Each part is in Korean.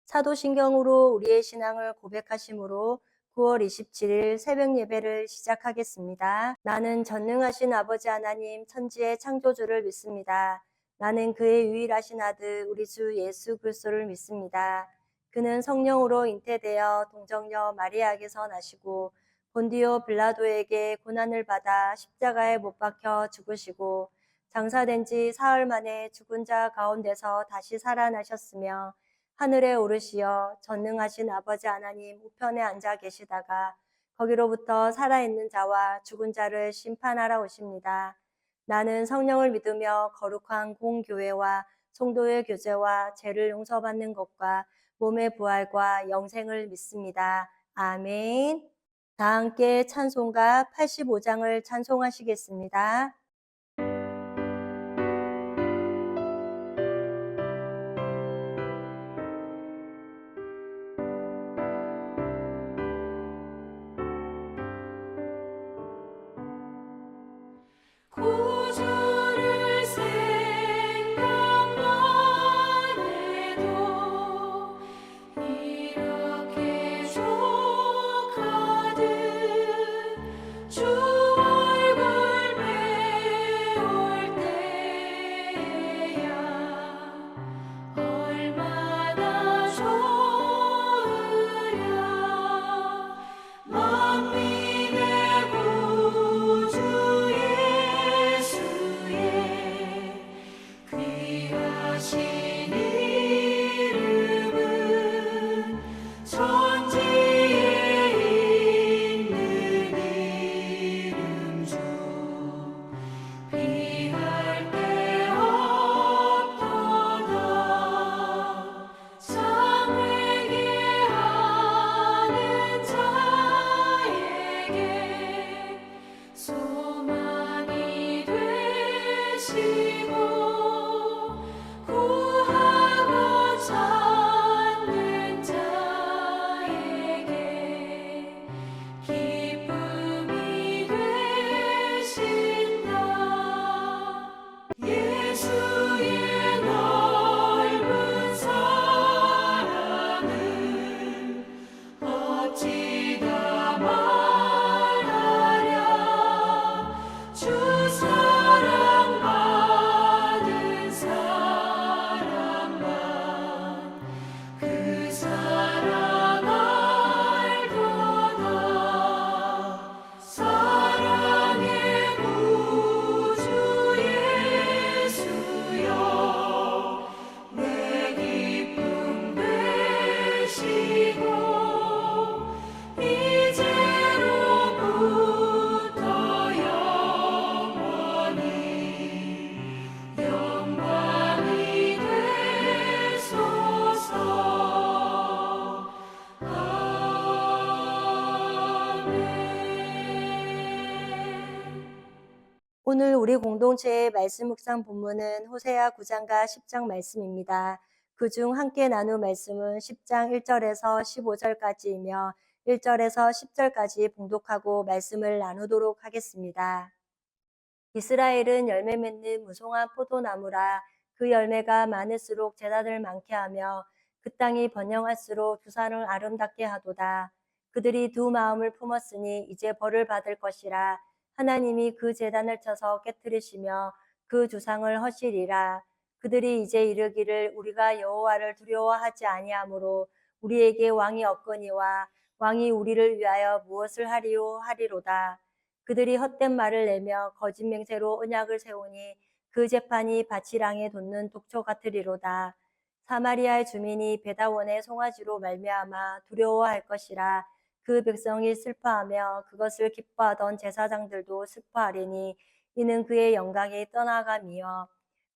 사도신경으로 우리의 신앙을 고백하심으로 9월 27일 새벽 예배를 시작하겠습니다. 나는 전능하신 아버지 하나님 천지의 창조주를 믿습니다. 나는 그의 유일하신 아들 우리 주 예수 그리스도를 믿습니다. 그는 성령으로 잉태되어 동정녀 마리아에게서 나시고 본디오 빌라도에게 고난을 받아 십자가에 못 박혀 죽으시고 장사된 지 사흘 만에 죽은 자 가운데서 다시 살아나셨으며 하늘에 오르시어 전능하신 아버지 하나님 우편에 앉아 계시다가 거기로부터 살아있는 자와 죽은 자를 심판하러 오십니다. 나는 성령을 믿으며 거룩한 공교회와 성도의 교제와 죄를 용서받는 것과 몸의 부활과 영생을 믿습니다. 아멘. 다 함께 찬송가 85장을 찬송하시겠습니다. 구주를 생각만 해도 이렇게 족하듯 주 얼굴 배울 때야 얼마나 좋으랴. 만민의 구주 예수의 귀하신 이름은 천지에 있는 이름 중 비할 데 없도다. 참 회개하는 자에게 소망이 되시고 구하고 찾는 자에게 기쁨이 되신다. 예수의 넓은 사랑을 어찌 다 말하랴. 주 사랑받은 사람만 그 사랑 알도다. 사랑의 구주 예수여 내 기쁨 되시고 이제로부터 영원히 영광이 되소서. 아멘. 오늘 우리 공동체의 말씀 묵상 본문은 호세아 9장과 10장 말씀입니다. 그중 함께 나눌 말씀은 10장 1절에서 15절까지이며 1절에서 10절까지 봉독하고 말씀을 나누도록 하겠습니다. 이스라엘은 열매 맺는 무성한 포도나무라. 그 열매가 많을수록 재단을 많게 하며 그 땅이 번영할수록 두산을 아름답게 하도다. 그들이 두 마음을 품었으니 이제 벌을 받을 것이라. 하나님이 그 재단을 쳐서 깨뜨리시며 그 주상을 허시리라. 그들이 이제 이르기를 우리가 여호와를 두려워하지 아니하므로 우리에게 왕이 없거니와 왕이 우리를 위하여 무엇을 하리요 하리로다. 그들이 헛된 말을 내며 거짓 맹세로 언약을 세우니 그 재판이 밭이랑에 돋는 독초 같으리로다. 사마리아의 주민이 베다원의 송아지로 말미암아 두려워할 것이라. 그 백성이 슬퍼하며 그것을 기뻐하던 제사장들도 슬퍼하리니 이는 그의 영광이 떠나감이요.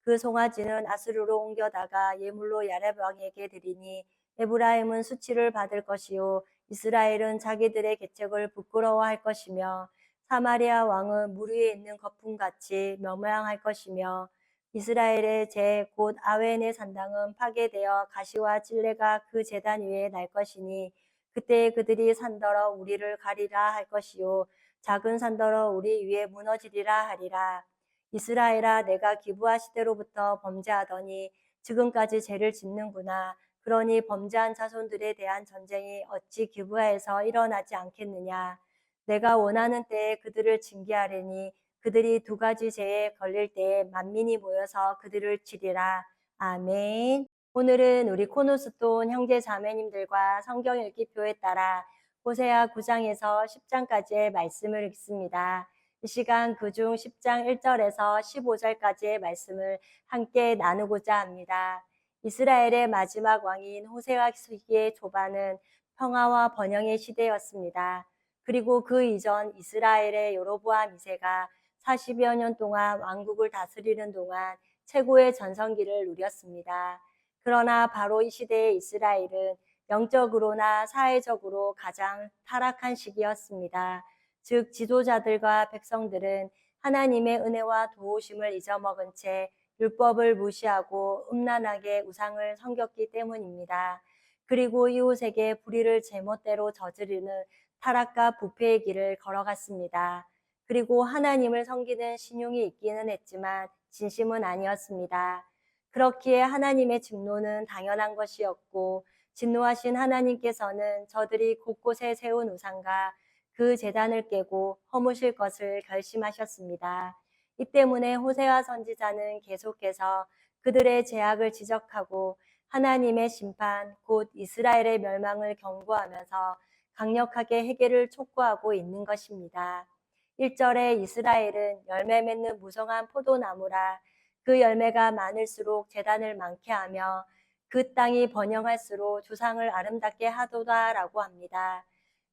그 송아지는 아수르로 옮겨다가 예물로 야렙 왕에게 드리니 에브라임은 수치를 받을 것이요 이스라엘은 자기들의 계책을 부끄러워할 것이며 사마리아 왕은 물 위에 있는 거품같이 멸망할 것이며 이스라엘의 제 곧 아웬의 산당은 파괴되어 가시와 찔레가 그 제단 위에 날 것이니 그때 그들이 산더러 우리를 가리라 할 것이요 작은 산더러 우리 위에 무너지리라 하리라. 이스라엘아 내가 기브아 시대로부터 범죄하더니 지금까지 죄를 짓는구나. 그러니 범죄한 자손들에 대한 전쟁이 어찌 기브아에서 일어나지 않겠느냐. 내가 원하는 때에 그들을 징계하리니 그들이 두 가지 죄에 걸릴 때에 만민이 모여서 그들을 치리라. 아멘. 오늘은 우리 코노스톤 형제 자매님들과 성경 읽기표에 따라 호세아 9장에서 10장까지의 말씀을 읽습니다. 이 시간 그중 10장 1절에서 15절까지의 말씀을 함께 나누고자 합니다. 이스라엘의 마지막 왕인 호세아 시기의 초반은 평화와 번영의 시대였습니다. 그리고 그 이전 이스라엘의 여로보암 2세가 40여 년 동안 왕국을 다스리는 동안 최고의 전성기를 누렸습니다. 그러나 바로 이 시대의 이스라엘은 영적으로나 사회적으로 가장 타락한 시기였습니다. 즉 지도자들과 백성들은 하나님의 은혜와 도우심을 잊어먹은 채 율법을 무시하고 음란하게 우상을 섬겼기 때문입니다. 그리고 이웃에게 불의를 제멋대로 저지르는 타락과 부패의 길을 걸어갔습니다. 그리고 하나님을 섬기는 신용이 있기는 했지만 진심은 아니었습니다. 그렇기에 하나님의 진노는 당연한 것이었고 진노하신 하나님께서는 저들이 곳곳에 세운 우상과 그 제단을 깨고 허무실 것을 결심하셨습니다. 이 때문에 호세아 선지자는 계속해서 그들의 죄악을 지적하고 하나님의 심판, 곧 이스라엘의 멸망을 경고하면서 강력하게 해결을 촉구하고 있는 것입니다. 1절에 이스라엘은 열매 맺는 무성한 포도나무라 그 열매가 많을수록 재단을 많게 하며 그 땅이 번영할수록 주상을 아름답게 하도다라고 합니다.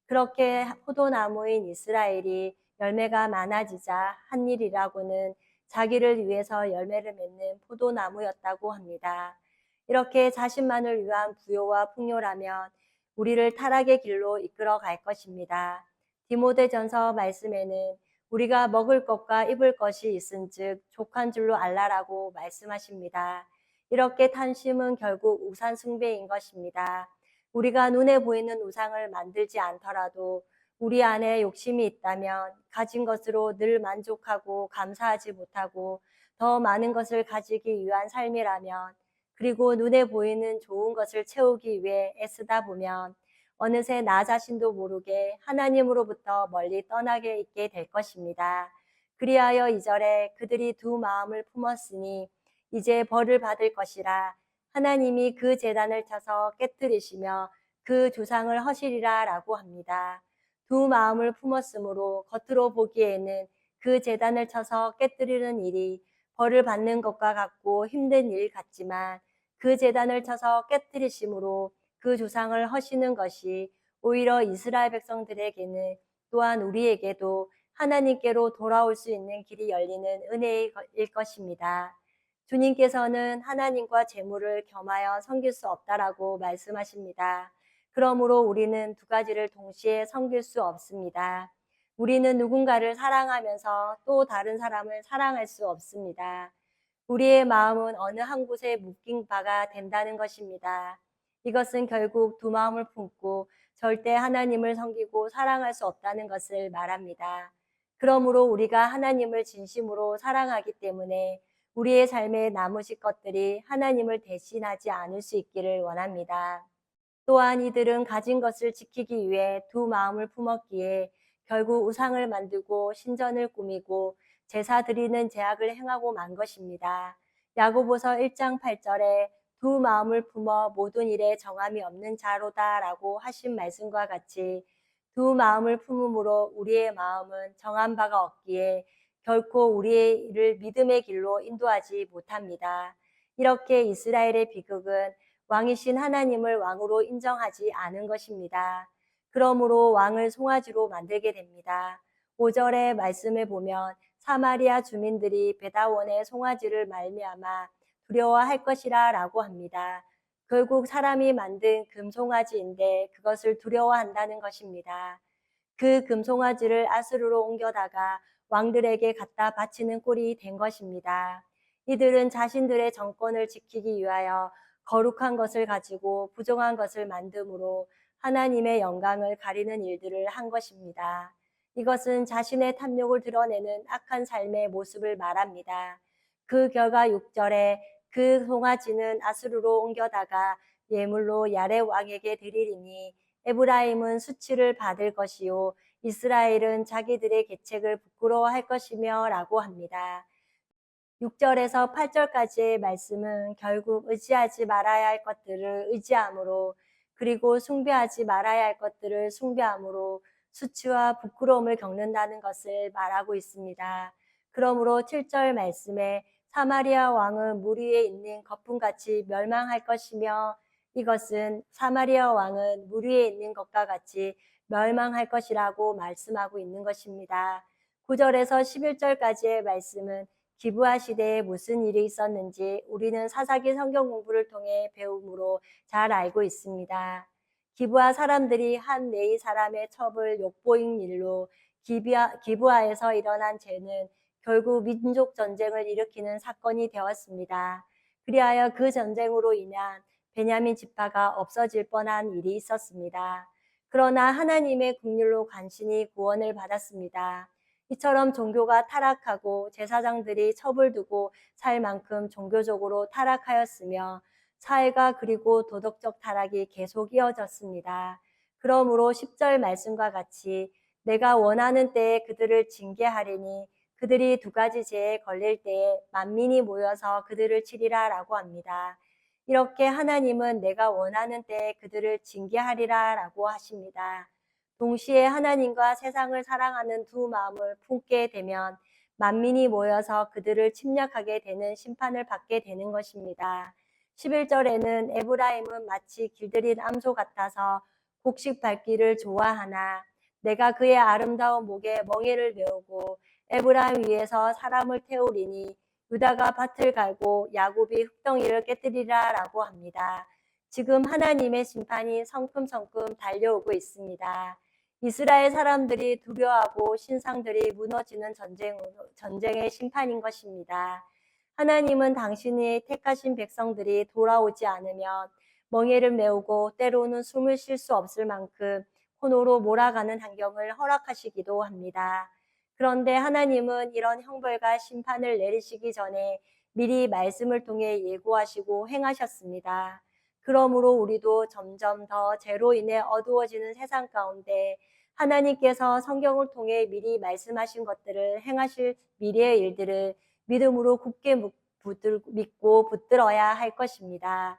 그렇게 포도나무인 이스라엘이 열매가 많아지자 한 일이라고는 자기를 위해서 열매를 맺는 포도나무였다고 합니다. 이렇게 자신만을 위한 부요와 풍요라면 우리를 타락의 길로 이끌어 갈 것입니다. 디모데전서 말씀에는 우리가 먹을 것과 입을 것이 있은즉 족한 줄로 알라라고 말씀하십니다. 이렇게 탐심은 결국 우상 숭배인 것입니다. 우리가 눈에 보이는 우상을 만들지 않더라도 우리 안에 욕심이 있다면 가진 것으로 늘 만족하고 감사하지 못하고 더 많은 것을 가지기 위한 삶이라면 그리고 눈에 보이는 좋은 것을 채우기 위해 애쓰다 보면 어느새 나 자신도 모르게 하나님으로부터 멀리 떠나게 있게 될 것입니다. 그리하여 2절에 그들이 두 마음을 품었으니 이제 벌을 받을 것이라 하나님이 그 제단을 쳐서 깨뜨리시며 그 조상을 허시리라 라고 합니다. 두 마음을 품었으므로 겉으로 보기에는 그 제단을 쳐서 깨뜨리는 일이 벌을 받는 것과 같고 힘든 일 같지만 그 제단을 쳐서 깨뜨리심으로 그 조상을 허시는 것이 오히려 이스라엘 백성들에게는 또한 우리에게도 하나님께로 돌아올 수 있는 길이 열리는 은혜일 것입니다. 주님께서는 하나님과 재물을 겸하여 섬길 수 없다라고 말씀하십니다. 그러므로 우리는 두 가지를 동시에 섬길 수 없습니다. 우리는 누군가를 사랑하면서 또 다른 사람을 사랑할 수 없습니다. 우리의 마음은 어느 한 곳에 묶인 바가 된다는 것입니다. 이것은 결국 두 마음을 품고 절대 하나님을 섬기고 사랑할 수 없다는 것을 말합니다. 그러므로 우리가 하나님을 진심으로 사랑하기 때문에 우리의 삶에 남으실 것들이 하나님을 대신하지 않을 수 있기를 원합니다. 또한 이들은 가진 것을 지키기 위해 두 마음을 품었기에 결국 우상을 만들고 신전을 꾸미고 제사 드리는 제약을 행하고 만 것입니다. 야고보서 1장 8절에 두 마음을 품어 모든 일에 정함이 없는 자로다라고 하신 말씀과 같이 두 마음을 품음으로 우리의 마음은 정한 바가 없기에 결코 우리의 일을 믿음의 길로 인도하지 못합니다. 이렇게 이스라엘의 비극은 왕이신 하나님을 왕으로 인정하지 않은 것입니다. 그러므로 왕을 송아지로 만들게 됩니다. 5절의 말씀에 보면 사마리아 주민들이 베다원의 송아지를 말미암아 두려워할 것이라 라고 합니다. 결국 사람이 만든 금송아지인데 그것을 두려워한다는 것입니다. 그 금송아지를 아수르로 옮겨다가 왕들에게 갖다 바치는 꼴이 된 것입니다. 이들은 자신들의 정권을 지키기 위하여 거룩한 것을 가지고 부정한 것을 만듦으로 하나님의 영광을 가리는 일들을 한 것입니다. 이것은 자신의 탐욕을 드러내는 악한 삶의 모습을 말합니다. 그 결과 6절에 그 송아지는 아수르로 옮겨다가 예물로 야렙 왕에게 드리리니 에브라임은 수치를 받을 것이요 이스라엘은 자기들의 계책을 부끄러워할 것이며 라고 합니다. 6절에서 8절까지의 말씀은 결국 의지하지 말아야 할 것들을 의지함으로 그리고 숭배하지 말아야 할 것들을 숭배함으로 수치와 부끄러움을 겪는다는 것을 말하고 있습니다. 그러므로 7절 말씀에 사마리아 왕은 물 위에 있는 거품같이 멸망할 것이며 이것은 사마리아 왕은 물 위에 있는 것과 같이 멸망할 것이라고 말씀하고 있는 것입니다. 9절에서 11절까지의 말씀은 기브아 시대에 무슨 일이 있었는지 우리는 사사기 성경 공부를 통해 배움으로 잘 알고 있습니다. 기브아 사람들이 한 네이 사람의 첩을 욕보인 일로 기브아에서 일어난 죄는 결국 민족 전쟁을 일으키는 사건이 되었습니다. 그리하여 그 전쟁으로 인한 베냐민 지파가 없어질 뻔한 일이 있었습니다. 그러나 하나님의 긍휼로 간신히 구원을 받았습니다. 이처럼 종교가 타락하고 제사장들이 첩을 두고 살 만큼 종교적으로 타락하였으며 사회가 그리고 도덕적 타락이 계속 이어졌습니다. 그러므로 10절 말씀과 같이 내가 원하는 때에 그들을 징계하리니 그들이 두 가지 죄에 걸릴 때에 만민이 모여서 그들을 치리라 라고 합니다. 이렇게 하나님은 내가 원하는 때에 그들을 징계하리라 라고 하십니다. 동시에 하나님과 세상을 사랑하는 두 마음을 품게 되면 만민이 모여서 그들을 침략하게 되는 심판을 받게 되는 것입니다. 11절에는 에브라임은 마치 길들인 암소 같아서 곡식 밟기를 좋아하나 내가 그의 아름다운 목에 멍에를 메우고 에브라임 위에서 사람을 태우리니 유다가 밭을 갈고 야곱이 흙덩이를 깨뜨리라 라고 합니다. 지금 하나님의 심판이 성큼성큼 달려오고 있습니다. 이스라엘 사람들이 두려워하고 신상들이 무너지는 전쟁의 심판인 것입니다. 하나님은 당신이 택하신 백성들이 돌아오지 않으면 멍에를 메우고 때로는 숨을 쉴 수 없을 만큼 혼으로 몰아가는 환경을 허락하시기도 합니다. 그런데 하나님은 이런 형벌과 심판을 내리시기 전에 미리 말씀을 통해 예고하시고 행하셨습니다. 그러므로 우리도 점점 더 죄로 인해 어두워지는 세상 가운데 하나님께서 성경을 통해 미리 말씀하신 것들을 행하실 미래의 일들을 믿음으로 굳게 믿고 붙들어야 할 것입니다.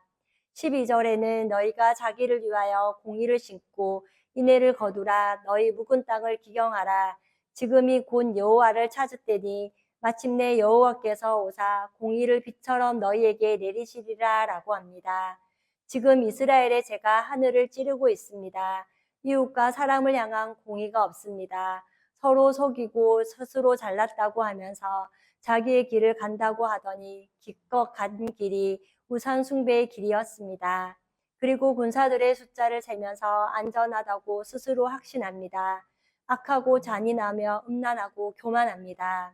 12절에는 너희가 자기를 위하여 공의를 심고 인애를 거두라 너희 묵은 땅을 기경하라 지금이 곧 여호와를 찾을 때니 마침내 여호와께서 오사 공의를 비처럼 너희에게 내리시리라 라고 합니다. 지금 이스라엘의 죄가 하늘을 찌르고 있습니다. 이웃과 사람을 향한 공의가 없습니다. 서로 속이고 스스로 잘났다고 하면서 자기의 길을 간다고 하더니 기껏 간 길이 우상 숭배의 길이었습니다. 그리고 군사들의 숫자를 세면서 안전하다고 스스로 확신합니다. 악하고 잔인하며 음란하고 교만합니다.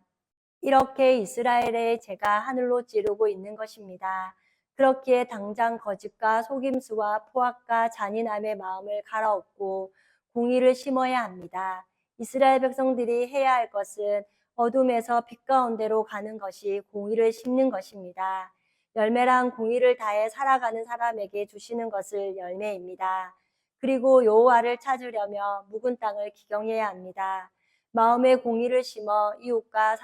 이렇게 이스라엘의 죄가 하늘로 찌르고 있는 것입니다. 그렇기에 당장 거짓과 속임수와 포악과 잔인함의 마음을 갈아엎고 공의를 심어야 합니다. 이스라엘 백성들이 해야 할 것은 어둠에서 빛 가운데로 가는 것이 공의를 심는 것입니다. 열매란 공의를 다해 살아가는 사람에게 주시는 것을 열매입니다. 그리고 여호와를 찾으려며 묵은 땅을 기경해야 합니다. 마음에 공의를 심어 이웃과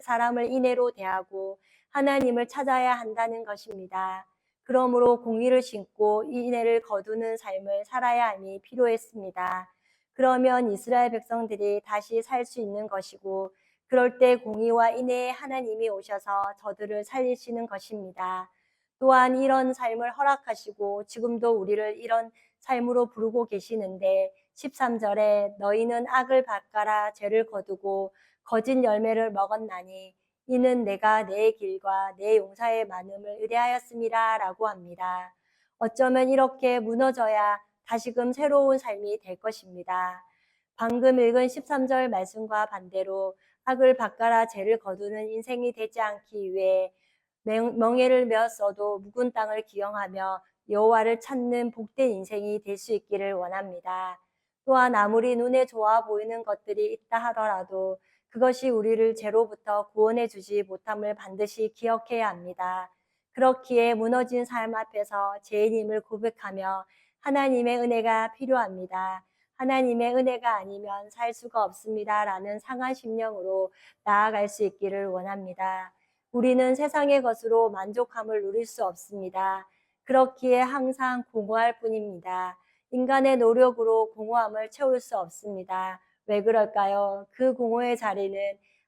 사람을 인애로 대하고 하나님을 찾아야 한다는 것입니다. 그러므로 공의를 심고 인애를 거두는 삶을 살아야 함이 필요했습니다. 그러면 이스라엘 백성들이 다시 살 수 있는 것이고 그럴 때 공의와 인애의 하나님이 오셔서 저들을 살리시는 것입니다. 또한 이런 삶을 허락하시고 지금도 우리를 이런 삶으로 부르고 계시는데 13절에 너희는 악을 밭가라 죄를 거두고 거짓 열매를 먹었나니 이는 내가 내 길과 내 용사의 많음을 의뢰하였음이라 라고 합니다. 어쩌면 이렇게 무너져야 다시금 새로운 삶이 될 것입니다. 방금 읽은 13절 말씀과 반대로 악을 밭가라 죄를 거두는 인생이 되지 않기 위해 멍에를 메었어도 묵은 땅을 기영하며 여호와를 찾는 복된 인생이 될 수 있기를 원합니다. 또한 아무리 눈에 좋아 보이는 것들이 있다 하더라도 그것이 우리를 죄로부터 구원해 주지 못함을 반드시 기억해야 합니다. 그렇기에 무너진 삶 앞에서 죄인임을 고백하며 하나님의 은혜가 필요합니다. 하나님의 은혜가 아니면 살 수가 없습니다라는 상한 심령으로 나아갈 수 있기를 원합니다. 우리는 세상의 것으로 만족함을 누릴 수 없습니다. 그렇기에 항상 공허할 뿐입니다. 인간의 노력으로 공허함을 채울 수 없습니다. 왜 그럴까요? 그 공허의 자리는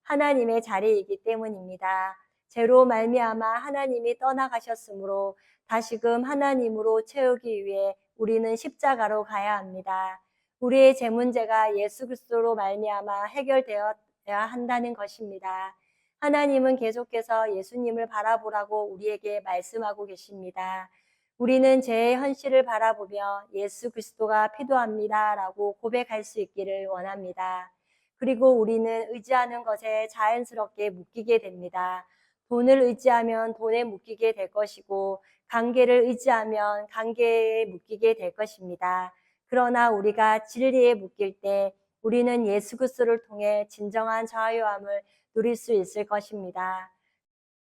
하나님의 자리이기 때문입니다. 죄로 말미암아 하나님이 떠나가셨으므로 다시금 하나님으로 채우기 위해 우리는 십자가로 가야 합니다. 우리의 죄 문제가 예수 그리스도로 말미암아 해결되어야 한다는 것입니다. 하나님은 계속해서 예수님을 바라보라고 우리에게 말씀하고 계십니다. 우리는 죄의 현실을 바라보며 예수 그리스도가 필요합니다라고 고백할 수 있기를 원합니다. 그리고 우리는 의지하는 것에 자연스럽게 묶이게 됩니다. 돈을 의지하면 돈에 묶이게 될 것이고 관계를 의지하면 관계에 묶이게 될 것입니다. 그러나 우리가 진리에 묶일 때 우리는 예수 그리스도를 통해 진정한 자유함을 누릴 수 있을 것입니다.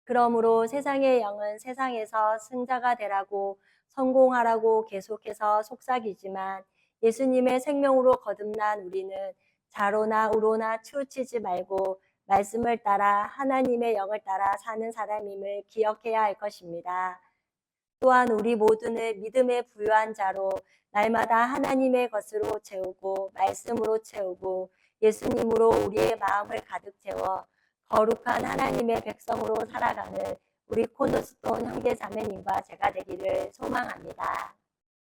그러므로 세상의 영은 세상에서 승자가 되라고 성공하라고 계속해서 속삭이지만 예수님의 생명으로 거듭난 우리는 좌로나 우로나 치우치지 말고 말씀을 따라 하나님의 영을 따라 사는 사람임을 기억해야 할 것입니다. 또한 우리 모두는 믿음에 부유한 자로 날마다 하나님의 것으로 채우고 말씀으로 채우고 예수님으로 우리의 마음을 가득 채워 거룩한 하나님의 백성으로 살아가는 우리 코너스톤 형제자매님과 제가 되기를 소망합니다.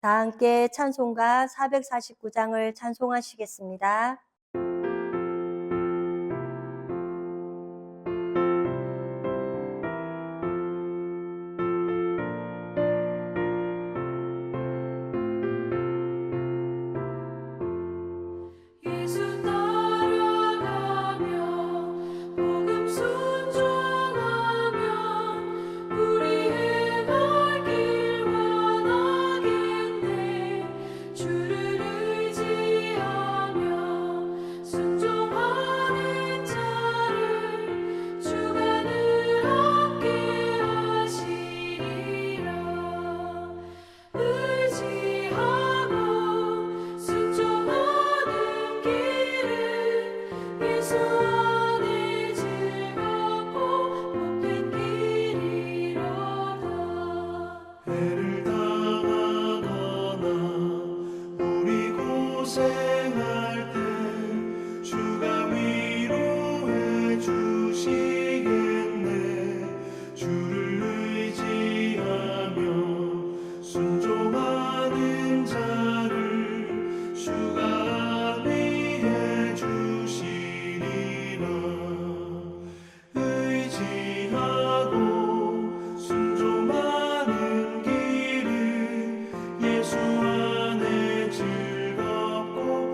다 함께 찬송가 449장을 찬송하시겠습니다. 예수 따라가며 복음 순종하며 우리의 갈 길 원하겠네. 주를 의지하며 순종하는 자를 주가 늘 함께 하시리라. 의지하고 순종하는 길은 예수 안에 즐겁고 복된 길이로다. 해를 당하거나 우리 고생할 때 주가 위로해 주시겠네. 주를 의지하며 순종하는 자를 주가 위해 주시리라. 의지하고 순종하는 길은 예수 안에 즐겁고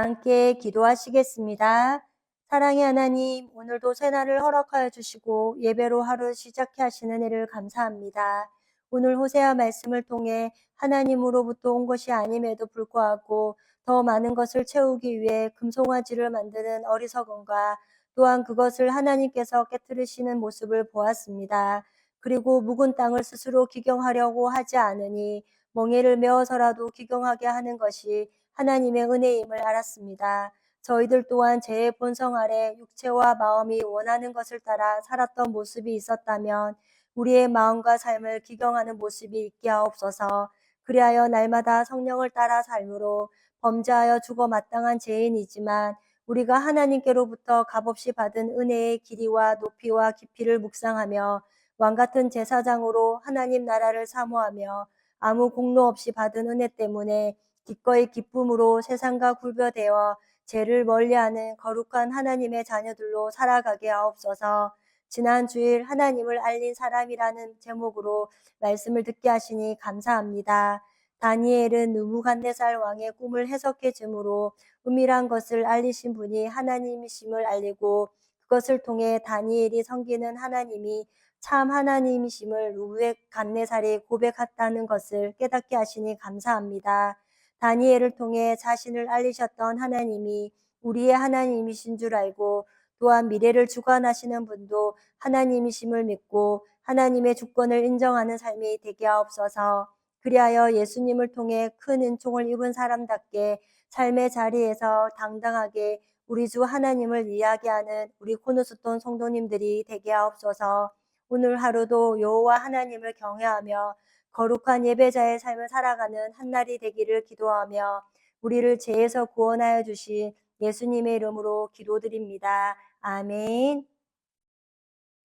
함께 기도하시겠습니다. 사랑의 하나님, 오늘도 새날을 허락하여 주시고 예배로 하루 시작해 하시는 일을 감사합니다. 오늘 호세아 말씀을 통해 하나님으로부터 온 것이 아님에도 불구하고 더 많은 것을 채우기 위해 금송아지를 만드는 어리석음과 또한 그것을 하나님께서 깨뜨리시는 모습을 보았습니다. 그리고 묵은 땅을 스스로 기경하려고 하지 않으니 멍에를 메어서라도 기경하게 하는 것이 하나님의 은혜임을 알았습니다. 저희들 또한 죄의 본성 아래 육체와 마음이 원하는 것을 따라 살았던 모습이 있었다면 우리의 마음과 삶을 기경하는 모습이 있게 하옵소서. 그리하여 날마다 성령을 따라 삶으로 범죄하여 죽어 마땅한 죄인이지만 우리가 하나님께로부터 값없이 받은 은혜의 길이와 높이와 깊이를 묵상하며 왕같은 제사장으로 하나님 나라를 사모하며 아무 공로 없이 받은 은혜 때문에 기꺼이 기쁨으로 세상과 굴벼되어 죄를 멀리하는 거룩한 하나님의 자녀들로 살아가게 하옵소서. 지난 주일 하나님을 알린 사람이라는 제목으로 말씀을 듣게 하시니 감사합니다. 다니엘은 느부갓네살 왕의 꿈을 해석해 주므로 은밀한 것을 알리신 분이 하나님이심을 알리고 그것을 통해 다니엘이 섬기는 하나님이 참 하나님이심을 느부갓네살이 고백했다는 것을 깨닫게 하시니 감사합니다. 다니엘을 통해 자신을 알리셨던 하나님이 우리의 하나님이신 줄 알고 또한 미래를 주관하시는 분도 하나님이심을 믿고 하나님의 주권을 인정하는 삶이 되게 하옵소서. 그리하여 예수님을 통해 큰 은총을 입은 사람답게 삶의 자리에서 당당하게 우리 주 하나님을 이야기하는 우리 코너스톤 성도님들이 되게 하옵소서. 오늘 하루도 여호와 하나님을 경외하며 거룩한 예배자의 삶을 살아가는 한날이 되기를 기도하며 우리를 죄에서 구원하여 주신 예수님의 이름으로 기도드립니다. 아멘.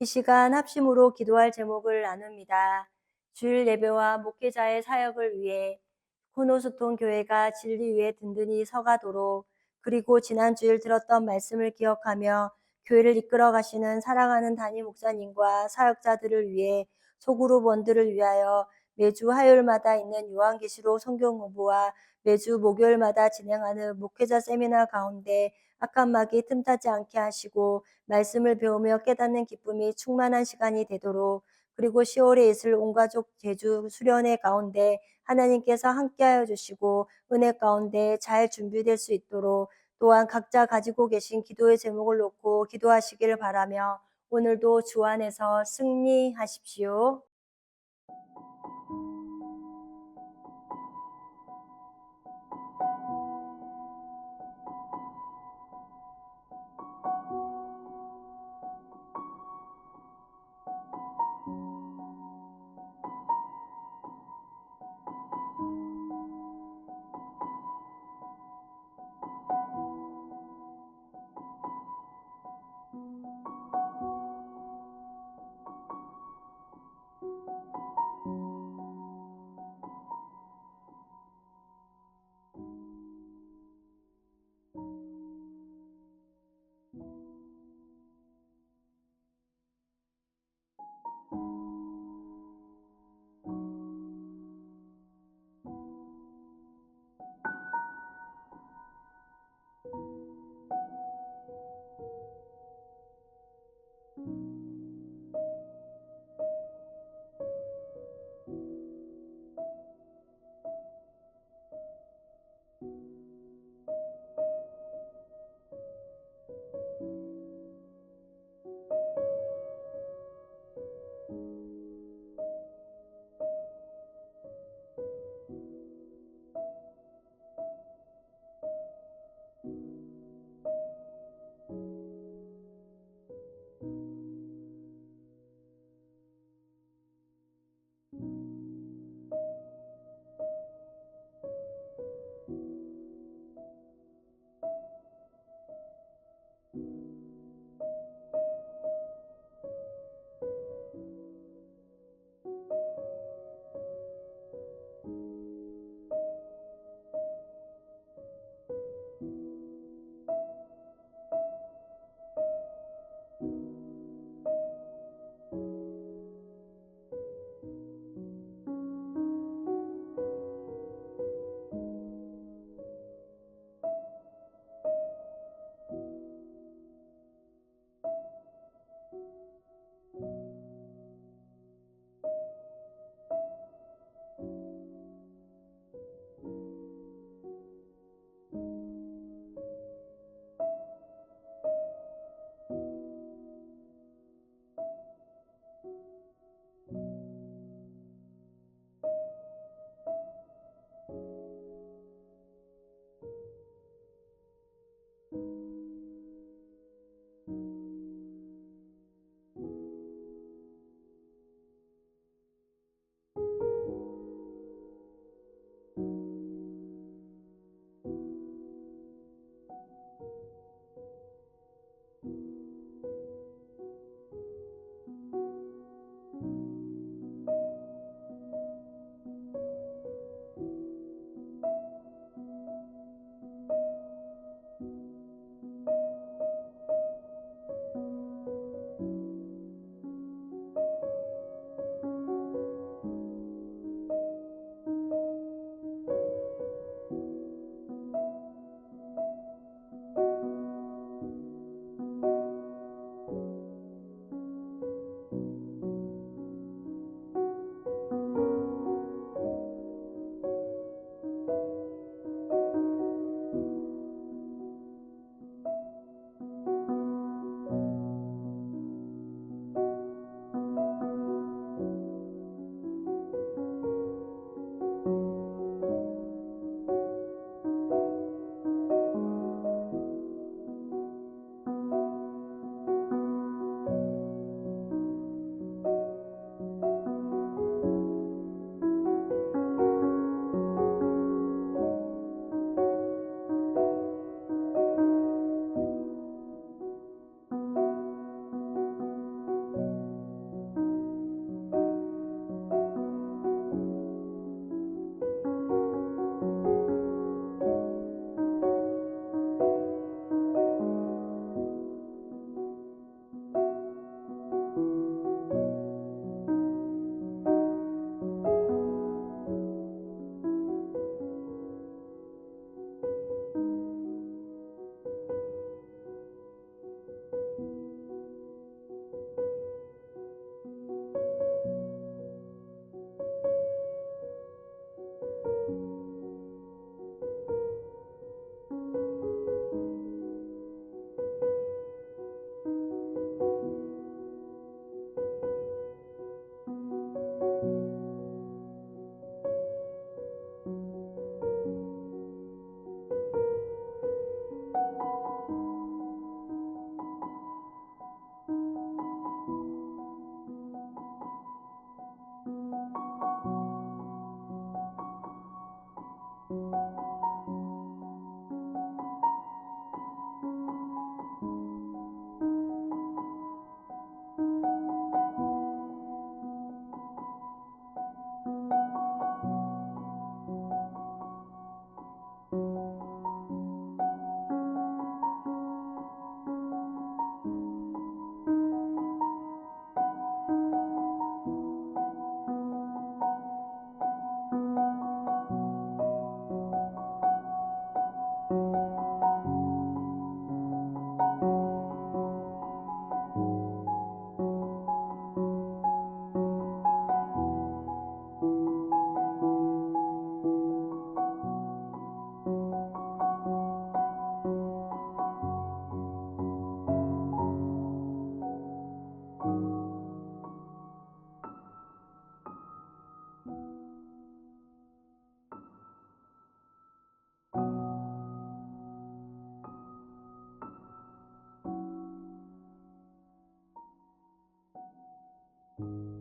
이 시간 합심으로 기도할 제목을 나눕니다. 주일 예배와 목회자의 사역을 위해 코노스톤 교회가 진리 위에 든든히 서가도록 그리고 지난 주일 들었던 말씀을 기억하며 교회를 이끌어 가시는 사랑하는 담임 목사님과 사역자들을 위해 소그룹원들을 위하여 매주 화요일마다 있는 요한계시록 성경 공부와 매주 목요일마다 진행하는 목회자 세미나 가운데 악한마귀 틈타지 않게 하시고 말씀을 배우며 깨닫는 기쁨이 충만한 시간이 되도록 그리고 10월에 있을 온가족 제주 수련회 가운데 하나님께서 함께하여 주시고 은혜 가운데 잘 준비될 수 있도록 또한 각자 가지고 계신 기도의 제목을 놓고 기도하시기를 바라며 오늘도 주 안에서 승리하십시오. 주시리라